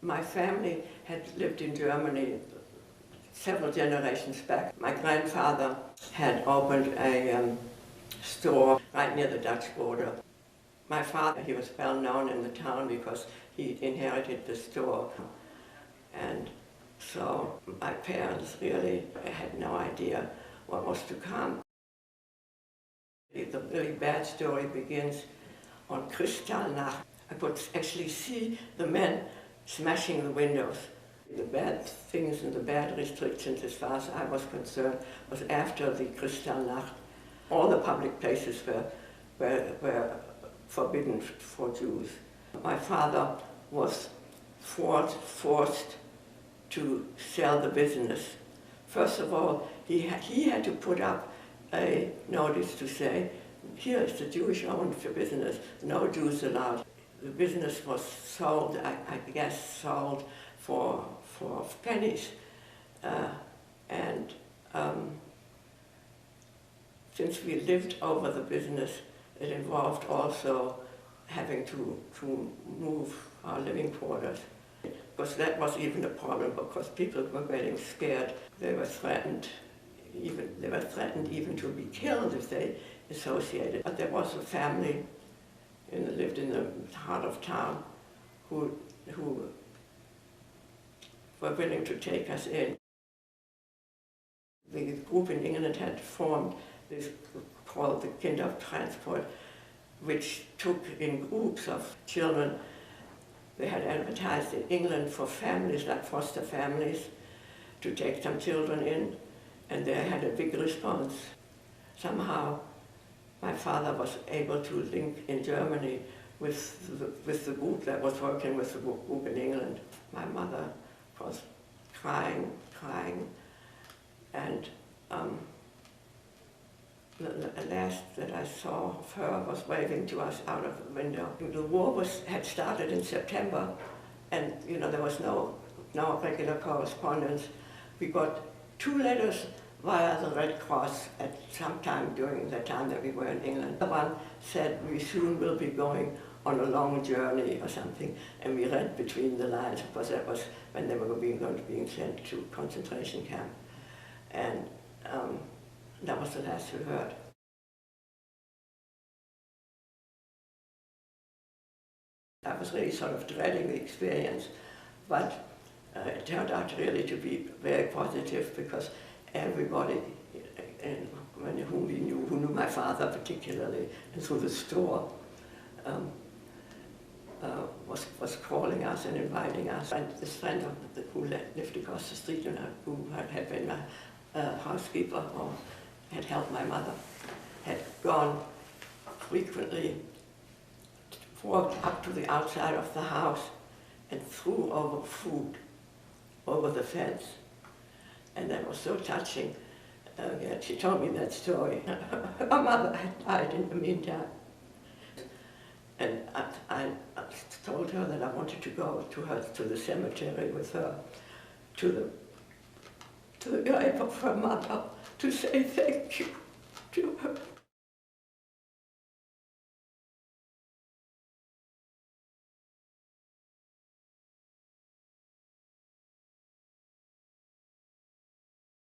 My family had lived in Germany several generations back. My grandfather had opened a store right near the Dutch border. My father, he was well known in the town because he inherited the store. And so my parents really had no idea what was to come. The really bad story begins on Kristallnacht. I could actually see the men smashing the windows. The bad things and the bad restrictions, as far as I was concerned, was after the Kristallnacht. All the public places were forbidden for Jews. My father was forced to sell the business. First of all, he had to put up a notice to say, here is the Jewish-owned business, no Jews allowed. The business was sold, I guess, sold for pennies. Since we lived over the business, it involved also having to move our living quarters. Because that was even a problem, because people were getting scared. They were threatened even to be killed if they associated. But there was a family lived in the heart of town who were willing to take us in. The group in England had formed this called the Kindertransport, which took in groups of children. They had advertised in England for families, like foster families, to take some children in, and they had a big response. Somehow, my father was able to link in Germany with the group that was working with the group in England. My mother was crying, and the last that I saw of her was waving to us out of the window. The war had started in September, and there was no regular correspondence. We got 2 letters via the Red Cross at some time during the time that we were in England. The one said we soon will be going on a long journey or something, and we read between the lines, because that was when they were going to be sent to concentration camp. And that was the last we heard. I was really sort of dreading the experience, but it turned out really to be very positive, because everybody whom we knew, who knew my father particularly, and through the store, was calling us and inviting us. And this friend who lived across the street, who had been my housekeeper or had helped my mother, had gone frequently, walked up to the outside of the house and threw over food over the fence. And that was so touching. She told me that story. Her mother had died in the meantime. And I told her that I wanted to go to the cemetery with her, to the grave of her mother, to say thank you to her.